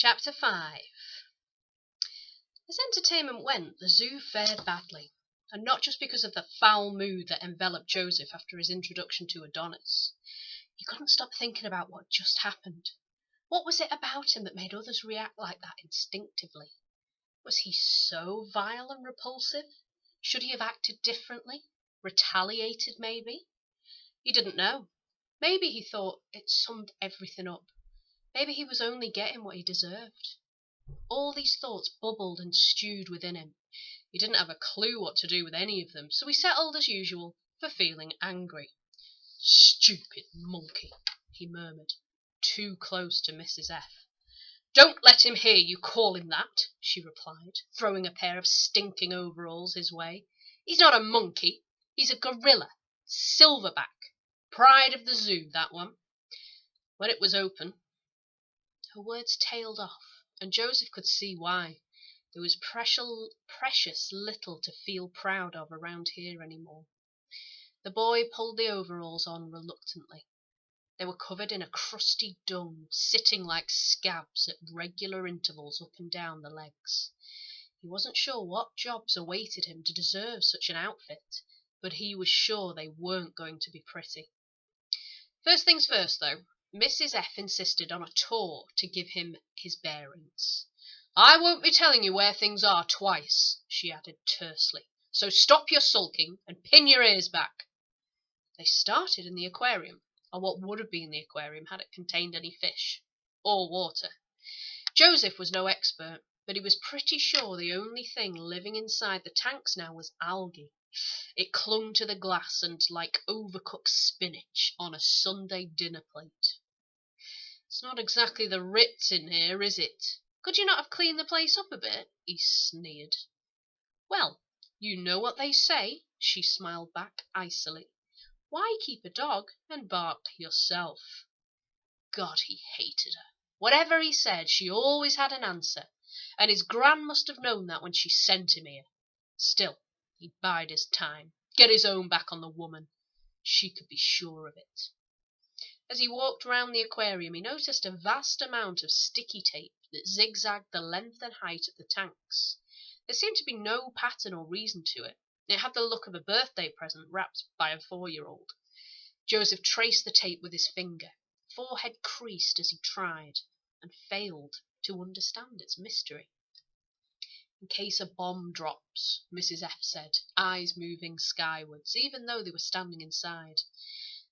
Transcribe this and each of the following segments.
Chapter 5. As entertainment went, the zoo fared badly, and not just because of the foul mood that enveloped Joseph after his introduction to Adonis. He couldn't stop thinking about what just happened. What was it about him that made others react like that instinctively? Was he so vile and repulsive? Should he have acted differently? Retaliated, maybe? He didn't know. Maybe he thought it summed everything up. Maybe he was only getting what he deserved. All these thoughts bubbled and stewed within him. He didn't have a clue what to do with any of them, so he settled as usual for feeling angry. "Stupid monkey," he murmured, too close to Mrs. F. "Don't let him hear you call him that," she replied, throwing a pair of stinking overalls his way. "He's not a monkey. He's a gorilla. Silverback. Pride of the zoo, that one." When it was open, her words tailed off, and Joseph could see why. There was precious little to feel proud of around here anymore. The boy pulled the overalls on reluctantly. They were covered in a crusty dung, sitting like scabs at regular intervals up and down the legs. He wasn't sure what jobs awaited him to deserve such an outfit, but he was sure they weren't going to be pretty. First things first, though, Mrs. F. insisted on a tour to give him his bearings. "I won't be telling you where things are twice," she added tersely, "so stop your sulking and pin your ears back." They started in the aquarium, or what would have been the aquarium had it contained any fish, or water. Joseph was no expert, but he was pretty sure the only thing living inside the tanks now was algae. It clung to the glass and like overcooked spinach on a Sunday dinner plate. "It's not exactly the Ritz in here, is it? Could you not have cleaned the place up a bit?" he sneered. "Well, you know what they say," she smiled back icily. "Why keep a dog and bark yourself?" God, he hated her. Whatever he said, she always had an answer, and his gran must have known that when she sent him here. Still, he'd bide his time, get his own back on the woman. She could be sure of it. As he walked round the aquarium, he noticed a vast amount of sticky tape that zigzagged the length and height of the tanks. There seemed to be no pattern or reason to it. It had the look of a birthday present wrapped by a 4-year-old. Joseph traced the tape with his finger, forehead creased as he tried, and failed to understand its mystery. "In case a bomb drops," Mrs. F. said, eyes moving skywards, even though they were standing inside.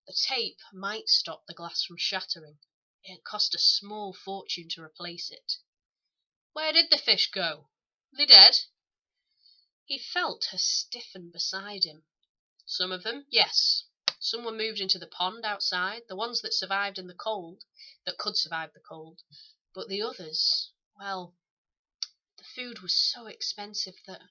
The tape might stop the glass from shattering. It cost a small fortune to replace it. "Where did the fish go? Are they dead?" He felt her stiffen beside him. "Some of them, yes. Some were moved into the pond outside, the ones that survived in the cold, that could survive the cold. But the others, well, the food was so expensive that—"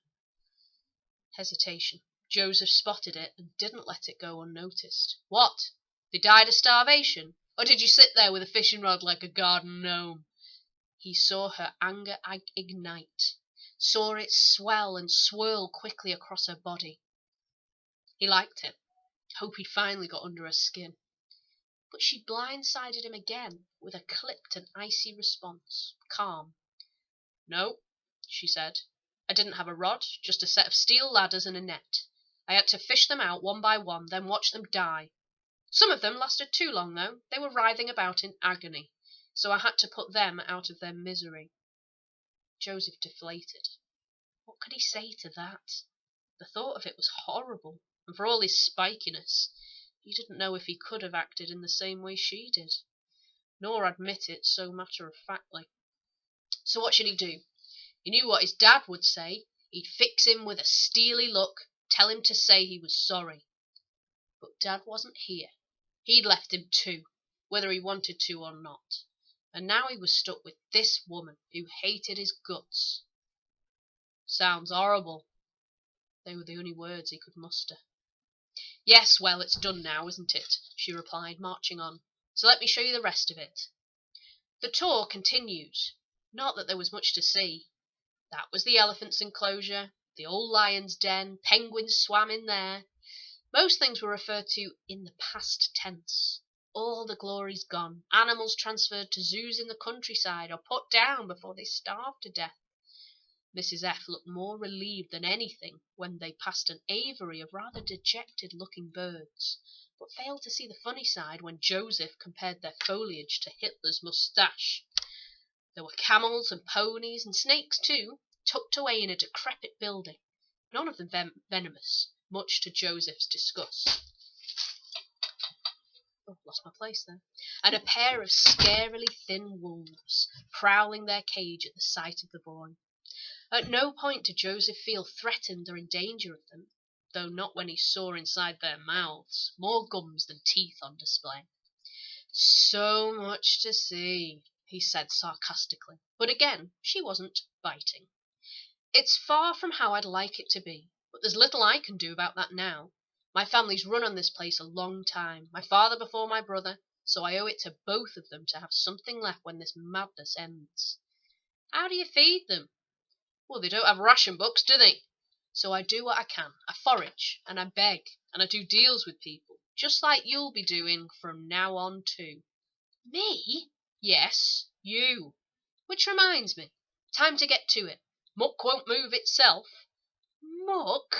Hesitation. Joseph spotted it and didn't let it go unnoticed. "What? They died of starvation? Or did you sit there with a fishing rod like a garden gnome?" He saw her anger ignite, saw it swell and swirl quickly across her body. He liked it. Hope he'd finally got under her skin. But she blindsided him again with a clipped and icy response, calm. "No," she said. "I didn't have a rod, just a set of steel ladders and a net. I had to fish them out one by one, then watch them die. Some of them lasted too long, though. They were writhing about in agony, so I had to put them out of their misery." Joseph deflated. What could he say to that? The thought of it was horrible, and for all his spikiness, he didn't know if he could have acted in the same way she did, nor admit it so matter-of-factly. So what should he do? He knew what his dad would say. He'd fix him with a steely look, tell him to say he was sorry. But Dad wasn't here. He'd left him too, whether he wanted to or not. And now he was stuck with this woman who hated his guts. "Sounds horrible." They were the only words he could muster. "Yes, well, it's done now, isn't it?" she replied, marching on. "So let me show you the rest of it." The tour continued. Not that there was much to see. That was the elephants' enclosure, the old lion's den, penguins swam in there. Most things were referred to in the past tense. all the glory's gone. Animals transferred to zoos in the countryside or put down before they starve to death. Mrs. F. looked more relieved than anything when they passed an aviary of rather dejected-looking birds, but failed to see the funny side when Joseph compared their foliage to Hitler's moustache. There were camels and ponies and snakes too, tucked away in a decrepit building, none of them venomous, much to Joseph's disgust. Oh, lost my place there. And a pair of scarily thin wolves, prowling their cage at the sight of the boy. At no point did Joseph feel threatened or in danger of them, though not when he saw inside their mouths more gums than teeth on display. So much to see, he said sarcastically, but again she wasn't biting. It's far from how I'd like it to be, but there's little I can do about that now. My family's run on this place a long time, my father before my brother, so I owe it to both of them to have something left when this madness ends. How do you feed them? Well, they don't have ration books, do they? So I do what I can. I forage, and I beg, and I do deals with people, just like you'll be doing from now on too. Me? Yes, you. Which reminds me, time to get to it. Muck won't move itself. Muck?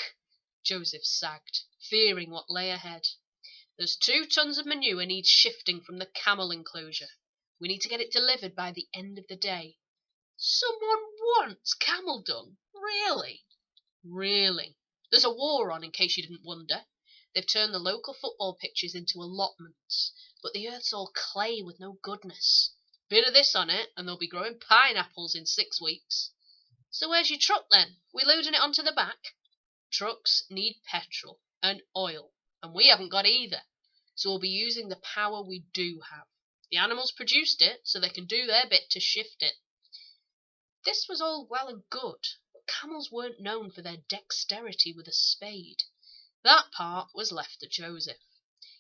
Joseph sagged, fearing what lay ahead. There's 2 tons of manure needs shifting from the camel enclosure. We need to get it delivered by the end of the day. Someone wants camel dung? Really? Really. There's a war on, in case you didn't wonder. They've turned the local football pitches into allotments, but the earth's all clay with no goodness. Bit of this on it, and they'll be growing pineapples in 6 weeks. So where's your truck then? We loading it onto the back? Trucks need petrol and oil, and we haven't got either. So we'll be using the power we do have. The animals produced it, so they can do their bit to shift it. This was all well and good, but camels weren't known for their dexterity with a spade. That part was left to Joseph.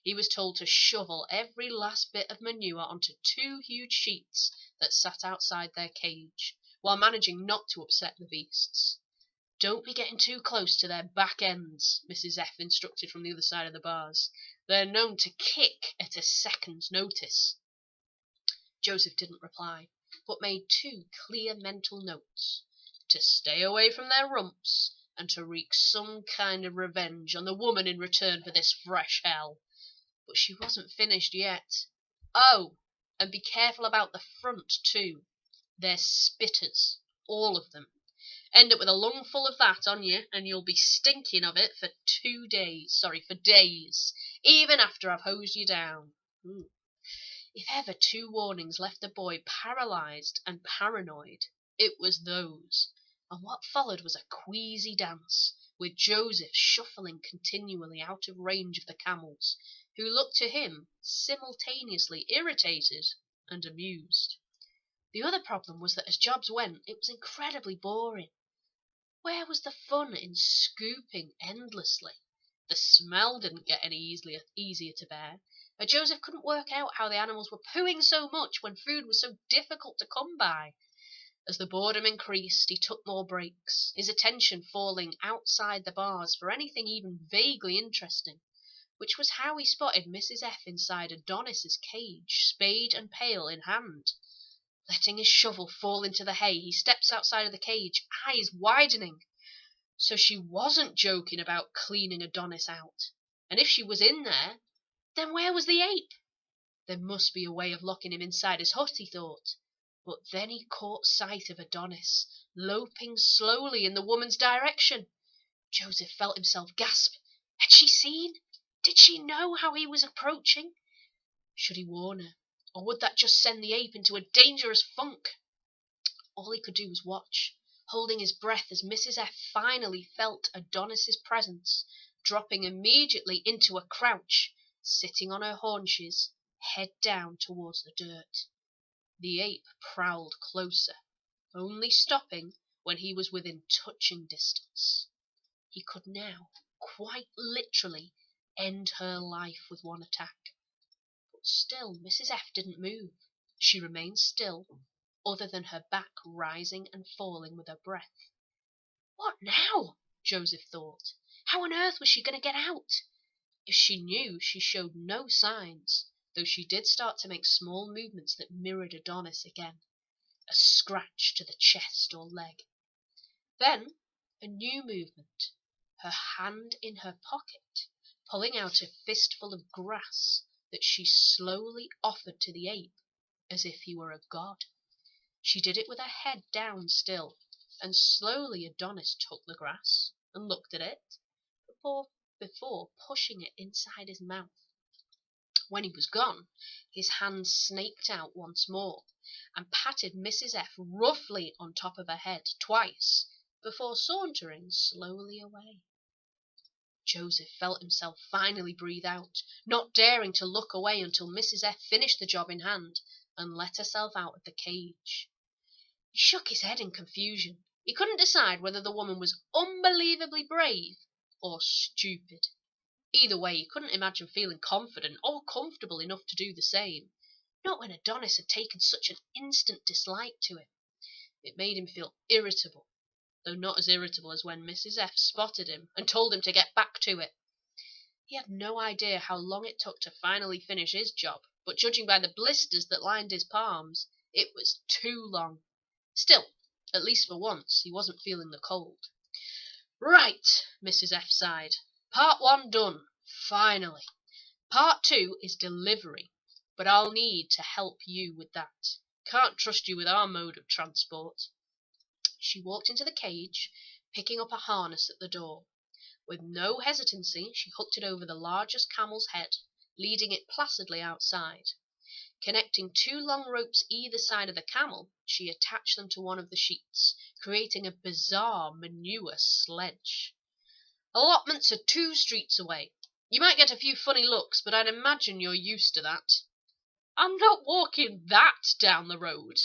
He was told to shovel every last bit of manure onto 2 huge sheets that sat outside their cage, while managing not to upset the beasts. Don't be getting too close to their back ends, Mrs. F. instructed from the other side of the bars. They're known to kick at a second's notice. Joseph didn't reply, but made 2 clear mental notes: to stay away from their rumps, and to wreak some kind of revenge on the woman in return for this fresh hell. But she wasn't finished yet. Oh, and be careful about the front too. They're spitters, all of them. End up with a lungful of that on you, and you'll be stinking of it for for days, even after I've hosed you down. If ever 2 warnings left the boy paralysed and paranoid, it was those, and what followed was a queasy dance, with Joseph shuffling continually out of range of the camels, who looked to him simultaneously irritated and amused. The other problem was that as jobs went, it was incredibly boring. Where was the fun in scooping endlessly? The smell didn't get any easier to bear, and Joseph couldn't work out how the animals were pooing so much when food was so difficult to come by. As the boredom increased, he took more breaks, his attention falling outside the bars for anything even vaguely interesting, which was how he spotted Mrs. F. inside Adonis's cage, spade and pail in hand. Letting his shovel fall into the hay, he steps outside of the cage, eyes widening. So she wasn't joking about cleaning Adonis out. And if she was in there, then where was the ape? There must be a way of locking him inside his hut, he thought. But then he caught sight of Adonis, loping slowly in the woman's direction. Joseph felt himself gasp. Had she seen? Did she know how he was approaching? Should he warn her? Or would that just send the ape into a dangerous funk? All he could do was watch, holding his breath as Mrs. F. finally felt Adonis's presence, dropping immediately into a crouch, sitting on her haunches, head down towards the dirt. The ape prowled closer, only stopping when he was within touching distance. He could now, quite literally, end her life with one attack. But still Mrs. F. didn't move. She remained still, other than her back rising and falling with her breath. What now? Joseph thought. How on earth was she going to get out? If she knew, she showed no signs. though she did start to make small movements that mirrored Adonis again. A scratch to the chest or leg. Then a new movement, her hand in her pocket, pulling out a fistful of grass that she slowly offered to the ape, as if he were a god. She did it with her head down still, and slowly Adonis took the grass and looked at it, before pushing it inside his mouth. When he was gone, his hand snaked out once more, and patted Mrs. F roughly on top of her head twice, before sauntering slowly away. Joseph felt himself finally breathe out, not daring to look away until Mrs. F finished the job in hand and let herself out of the cage. He shook his head in confusion. He couldn't decide whether the woman was unbelievably brave or stupid. Either way, he couldn't imagine feeling confident or comfortable enough to do the same, not when Adonis had taken such an instant dislike to him. It made him feel irritable, though not as irritable as when Mrs. F spotted him and told him to get back to it. He had no idea how long it took to finally finish his job, but judging by the blisters that lined his palms, it was too long. Still, at least for once, he wasn't feeling the cold. Right, Mrs. F sighed. Part 1 done, finally. Part 2 is delivery, but I'll need to help you with that. Can't trust you with our mode of transport. She walked into the cage, picking up a harness at the door. With no hesitancy, she hooked it over the largest camel's head, leading it placidly outside. Connecting 2 long ropes either side of the camel, she attached them to one of the sheets, creating a bizarre manure sledge. Allotments are 2 streets away. You might get a few funny looks, but I'd imagine you're used to that. I'm not walking that down the road.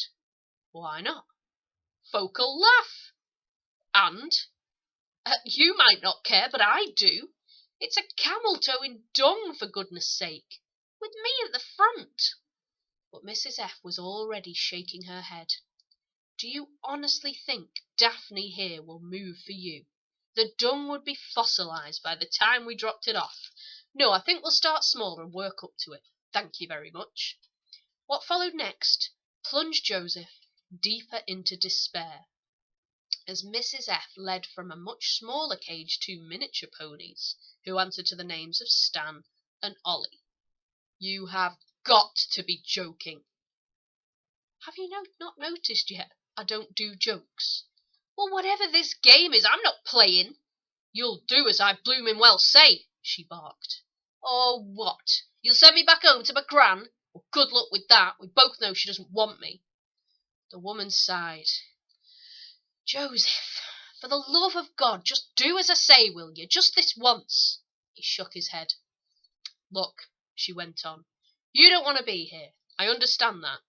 Why not? Folk'll laugh. And you might not care, but I do. It's a camel towing dung, for goodness sake, with me at the front. But Mrs. F was already shaking her head. Do you honestly think Daphne here will move for you? The dung would be fossilised by the time we dropped it off. No, I think we'll start small and work up to it. Thank you very much. What followed next plunged Joseph deeper into despair, as Mrs. F led from a much smaller cage 2 miniature ponies, who answered to the names of Stan and Ollie. You have got to be joking. Have you not noticed yet? I don't do jokes. Well, whatever this game is, I'm not playing. You'll do as I bloomin' well say, she barked. Oh, what? You'll send me back home to my gran? Well, good luck with that. We both know she doesn't want me. The woman sighed. Joseph, for the love of God, just do as I say, will you? Just this once. He shook his head. Look, she went on, you don't want to be here. I understand that.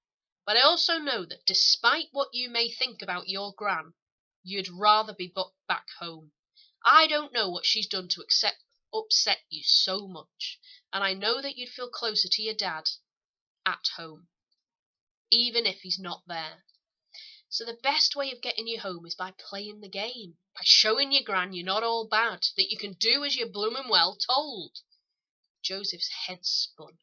But I also know that despite what you may think about your gran, you'd rather be back home. I don't know what she's done to upset you so much, and I know that you'd feel closer to your dad at home, even if he's not there. So the best way of getting you home is by playing the game, by showing your gran you're not all bad, that you can do as you're bloomin' well told. Joseph's head spun.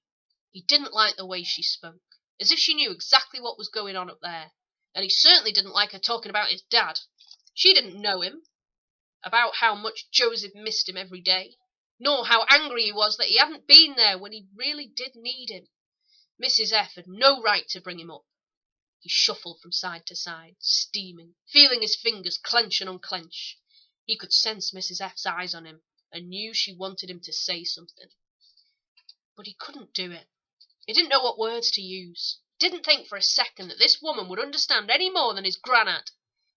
He didn't like the way she spoke, as if she knew exactly what was going on up there, and he certainly didn't like her talking about his dad. She didn't know him, about how much Joseph missed him every day, nor how angry he was that he hadn't been there when he really did need him. Mrs. F had no right to bring him up. He shuffled from side to side, steaming, feeling his fingers clench and unclench. He could sense Mrs. F's eyes on him, and knew she wanted him to say something. But he couldn't do it. He didn't know what words to use. Didn't think for a second that this woman would understand any more than his granad.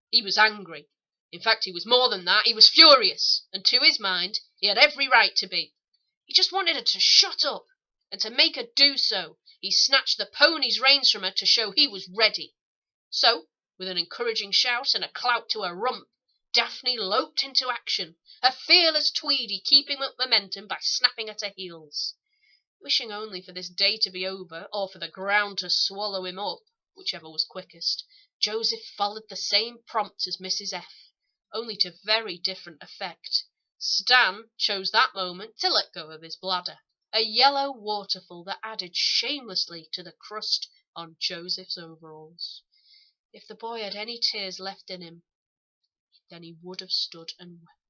He was angry. In fact, he was more than that. He was furious, and to his mind, he had every right to be. He just wanted her to shut up, and to make her do so, he snatched the pony's reins from her to show he was ready. So, with an encouraging shout and a clout to her rump, Daphne loped into action, her fearless Tweedy keeping up momentum by snapping at her heels. Wishing only for this day to be over, or for the ground to swallow him up, whichever was quickest, Joseph followed the same prompts as Mrs. F, only to very different effect. Stan chose that moment to let go of his bladder. a yellow waterfall that added shamelessly to the crust on Joseph's overalls. If the boy had any tears left in him, then he would have stood and wept.